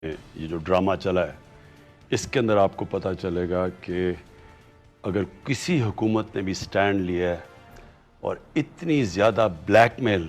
یہ جو ڈرامہ چلا ہے اس کے اندر آپ کو پتہ چلے گا کہ اگر کسی حکومت نے بھی سٹینڈ لیا ہے اور اتنی زیادہ بلیک میل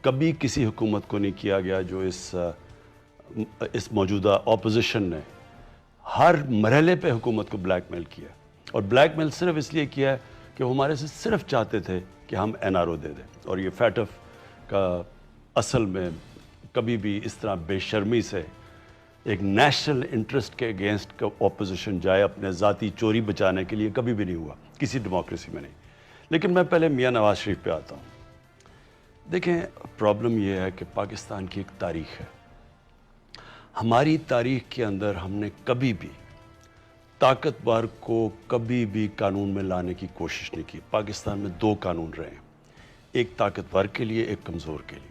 کبھی کسی حکومت کو نہیں کیا گیا جو اس موجودہ اپوزیشن نے ہر مرحلے پہ حکومت کو بلیک میل کیا اور بلیک میل صرف اس لیے کیا ہے کہ وہ ہمارے سے صرف چاہتے تھے کہ ہم این آر او دے دیں اور یہ فیٹف کا اصل میں کبھی بھی اس طرح بے شرمی سے ایک نیشنل انٹرسٹ کے اگینسٹ اپوزیشن جائے اپنے ذاتی چوری بچانے کے لیے کبھی بھی نہیں ہوا کسی ڈیموکریسی میں نہیں. لیکن میں پہلے میاں نواز شریف پہ آتا ہوں. دیکھیں پرابلم یہ ہے کہ پاکستان کی ایک تاریخ ہے. ہماری تاریخ کے اندر ہم نے کبھی بھی طاقتور کو کبھی بھی قانون میں لانے کی کوشش نہیں کی. پاکستان میں دو قانون رہے ہیں, ایک طاقتور کے لیے ایک کمزور کے لیے.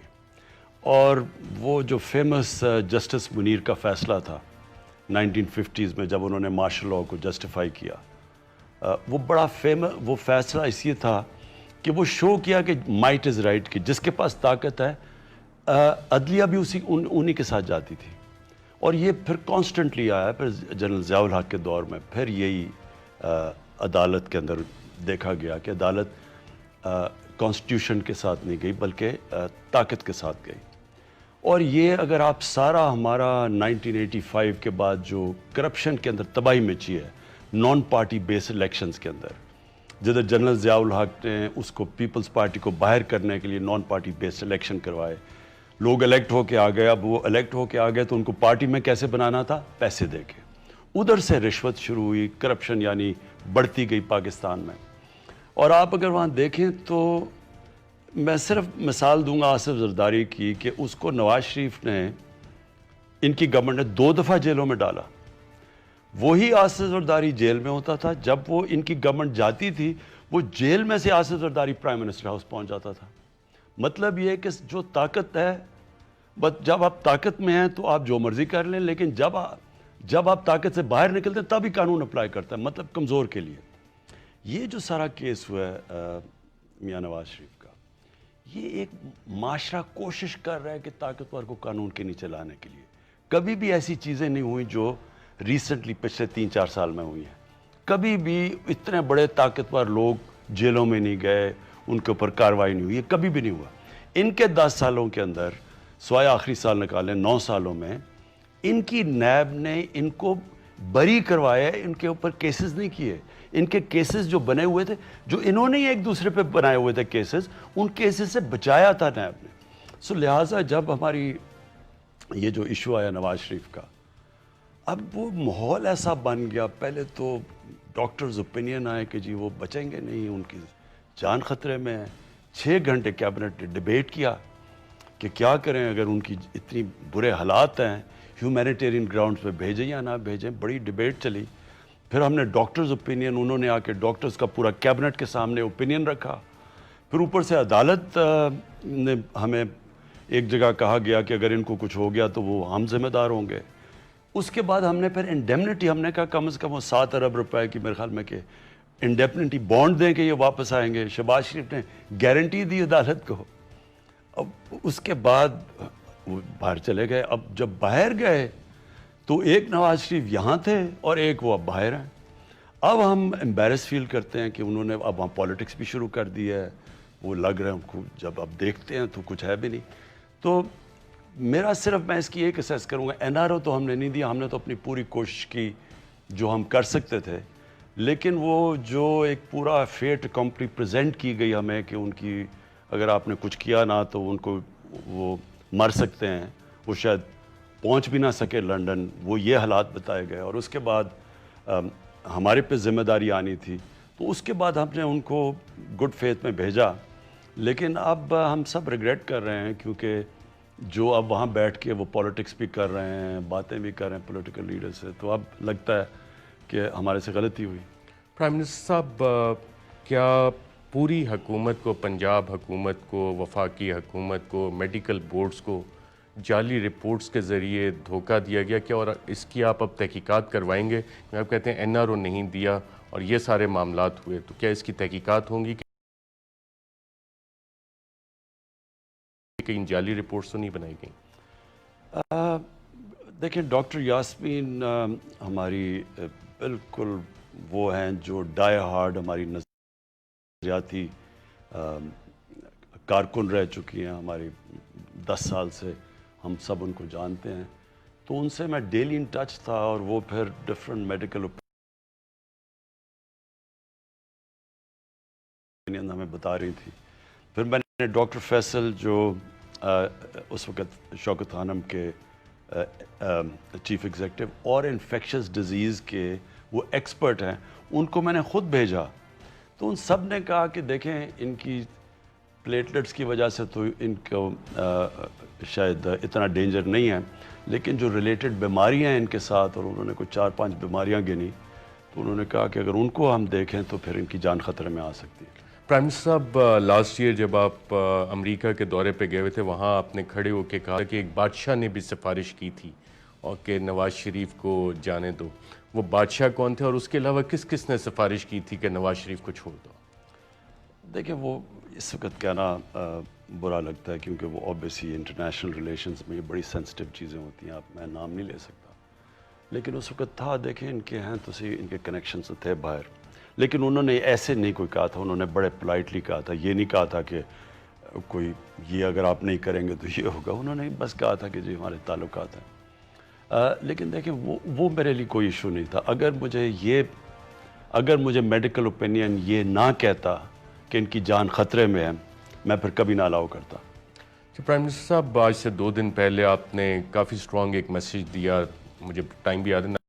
اور وہ جو فیمس جسٹس منیر کا فیصلہ تھا 1950s میں جب انہوں نے مارشل لاء کو جسٹیفائی کیا, وہ بڑا وہ فیصلہ اس لیے تھا کہ وہ شو کیا کہ مائٹ از رائٹ, کہ جس کے پاس طاقت ہے عدلیہ بھی انہی کے ساتھ جاتی تھی. اور یہ پھر کانسٹنٹلی آیا, پھر جنرل ضیاء الحق کے دور میں پھر یہی عدالت کے اندر دیکھا گیا کہ عدالت کانسٹیٹیوشن کے ساتھ نہیں گئی بلکہ طاقت کے ساتھ گئی. اور یہ اگر آپ سارا ہمارا 1985 کے بعد جو کرپشن کے اندر تباہی مچی ہے نان پارٹی بیس الیکشنز کے اندر, جدھر جنرل ضیاء الحق نے اس کو پیپلز پارٹی کو باہر کرنے کے لیے نان پارٹی بیس الیکشن کروائے, لوگ الیکٹ ہو کے آ گئے. اب وہ الیکٹ ہو کے آ گئے تو ان کو پارٹی میں کیسے بنانا تھا, پیسے دے کے. ادھر سے رشوت شروع ہوئی, کرپشن یعنی بڑھتی گئی پاکستان میں. اور آپ اگر وہاں دیکھیں تو میں صرف مثال دوں گا آصف زرداری کی کہ اس کو نواز شریف نے ان کی گورنمنٹ نے 2 دفعہ جیلوں میں ڈالا. وہی آصف زرداری جیل میں ہوتا تھا جب وہ ان کی گورنمنٹ جاتی تھی, وہ جیل میں سے Asif Zardari prime minister house پہنچ جاتا تھا. مطلب یہ کہ جو طاقت ہے, جب آپ طاقت میں ہیں تو آپ جو مرضی کر لیں, لیکن جب آپ طاقت سے باہر نکلتے ہیں تب ہی قانون اپلائی کرتا ہے, مطلب کمزور کے لیے. یہ جو سارا کیس ہوا ہے میاں نواز شریف کا, یہ ایک معاشرہ کوشش کر رہا ہے کہ طاقتور کو قانون کے نیچے لانے کے لیے. کبھی بھی ایسی چیزیں نہیں ہوئی جو ریسنٹلی پچھلے 3-4 سال میں ہوئی ہیں. کبھی بھی اتنے بڑے طاقتور لوگ جیلوں میں نہیں گئے, ان کے اوپر کارروائی نہیں ہوئی, یہ کبھی بھی نہیں ہوا. ان کے 10 سالوں کے اندر, سوائے آخری سال نکالیں 9 سالوں میں, ان کی نیب نے ان کو بری کروایا, ان کے اوپر کیسز نہیں کیے. ان کے کیسز جو بنے ہوئے تھے, جو انہوں نے ایک دوسرے پہ بنائے ہوئے تھے کیسز, ان کیسز سے بچایا تھا نیب نے. سو لہٰذا جب ہماری یہ جو ایشو آیا نواز شریف کا, اب وہ ماحول ایسا بن گیا. پہلے تو ڈاکٹرز اوپینین آئے کہ جی وہ بچیں گے نہیں, ان کی جان خطرے میں ہے. 6 گھنٹے کیبنٹ نے ڈیبیٹ کیا کہ کیا کریں اگر ان کی اتنی برے حالات ہیں, ہیومینیٹیرین گراؤنڈز پہ بھیجیں یا نہ بھیجیں. بڑی ڈیبیٹ چلی. پھر ہم نے ڈاکٹرز اوپینین, انہوں نے آ کے ڈاکٹرز کا پورا کیبنٹ کے سامنے اوپینین رکھا. پھر اوپر سے عدالت نے ہمیں ایک جگہ کہا گیا کہ اگر ان کو کچھ ہو گیا تو وہ ہم ذمہ دار ہوں گے. اس کے بعد ہم نے پھر انڈیمنٹی, ہم نے کہا کم از کم وہ 7 ارب روپے کی میرے خیال میں کہ انڈیمنٹی بانڈ دیں کہ یہ واپس آئیں گے. شہباز شریف نے گارنٹی دی عدالت کو. اب اس کے بعد وہ باہر چلے گئے. اب جب باہر گئے تو ایک نواز شریف یہاں تھے اور ایک وہ اب باہر ہیں. اب ہم امبیرس فیل کرتے ہیں کہ انہوں نے اب وہاں پالیٹکس بھی شروع کر دی ہے. وہ لگ رہے ہیں جب اب دیکھتے ہیں تو کچھ ہے بھی نہیں. تو میرا صرف میں اس کی ایک اسیس کروں گا, این آر او تو ہم نے نہیں دیا, ہم نے تو اپنی پوری کوشش کی جو ہم کر سکتے تھے. لیکن وہ جو ایک پورا فیٹ کمپلی پریزنٹ کی گئی ہمیں کہ ان کی اگر آپ نے کچھ کیا نہ تو ان کو وہ مر سکتے ہیں, وہ شاید پہنچ بھی نہ سکے لنڈن, وہ یہ حالات بتائے گئے. اور اس کے بعد ہمارے پہ ذمہ داری آنی تھی, تو اس کے بعد ہم نے ان کو گڈ فیتھ میں بھیجا. لیکن اب ہم سب ریگریٹ کر رہے ہیں کیونکہ جو اب وہاں بیٹھ کے وہ پالیٹکس بھی کر رہے ہیں, باتیں بھی کر رہے ہیں پولیٹیکل لیڈر سے, تو اب لگتا ہے کہ ہمارے سے غلطی ہوئی. پرائم منسٹر صاحب, کیا پوری حکومت کو, پنجاب حکومت کو, وفاقی حکومت کو, میڈیکل بورڈز کو جعلی رپورٹس کے ذریعے دھوکہ دیا گیا کیا, اور اس کی آپ اب تحقیقات کروائیں گے؟ آپ کہتے ہیں این آر او نہیں دیا اور یہ سارے معاملات ہوئے, تو کیا اس کی تحقیقات ہوں گی کہ کہیں جعلی رپورٹس تو نہیں بنائی گئیں؟ دیکھیں ڈاکٹر یاسمین ہماری بالکل وہ ہیں جو ڈائی ہارڈ ہماری نظریاتی کارکن رہ چکی ہیں ہماری 10 سال سے، ہم سب ان کو جانتے ہیں، تو ان سے میں ڈیلی ان ٹچ تھا، اور وہ پھر ڈفرینٹ میڈیکل اوپینین ہمیں بتا رہی تھی۔ پھر میں نے ڈاکٹر فیصل جو اس وقت شوکت خانم کے چیف ایگزیکٹو اور انفیکشس ڈیزیز کے وہ ایکسپرٹ ہیں، ان کو میں نے خود بھیجا، تو ان سب نے کہا کہ دیکھیں ان کی پلیٹلیٹس کی وجہ سے تو ان کو شاید اتنا ڈینجر نہیں ہے، لیکن جو ریلیٹڈ بیماریاں ہیں ان کے ساتھ، اور انہوں نے کوئی 4-5 بیماریاں گنی، تو انہوں نے کہا کہ اگر ان کو ہم دیکھیں تو پھر ان کی جان خطرے میں آ سکتی ہے۔ پرائم منسٹر صاحب، لاسٹ ایئر جب آپ امریکہ کے دورے پہ گئے ہوئے تھے، وہاں آپ نے کھڑے ہو کے کہا کہ ایک بادشاہ نے بھی سفارش کی تھی اور کہ نواز شریف کو جانے دو۔ وہ بادشاہ کون تھے، اور اس کے علاوہ کس کس نے سفارش کی تھی کہ نواز شریف کو چھوڑ دو؟ دیکھیں وہ اس وقت کہنا برا لگتا ہے، کیونکہ وہ اوبیسلی انٹرنیشنل ریلیشنز میں یہ بڑی سینسٹیو چیزیں ہوتی ہیں، آپ میں نام نہیں لے سکتا، لیکن اس وقت تھا، دیکھیں ان کے ہیں تو صحیح، ان کے کنیکشنز تھے باہر، لیکن انہوں نے ایسے نہیں کوئی کہا تھا، انہوں نے بڑے پولائٹلی کہا تھا، یہ نہیں کہا تھا کہ کوئی یہ اگر آپ نہیں کریں گے تو یہ ہوگا، انہوں نے بس کہا تھا کہ جی ہمارے تعلقات ہیں۔ لیکن دیکھیں وہ میرے لیے کوئی ایشو نہیں تھا، اگر مجھے میڈیکل اوپینین یہ نہ کہتا کہ ان کی جان خطرے میں ہے، میں پھر کبھی نہ الاؤ کرتا۔ پرائم منسٹر صاحب، آج سے 2 دن پہلے آپ نے کافی اسٹرانگ ایک میسیج دیا، مجھے ٹائم بھی یاد ہے،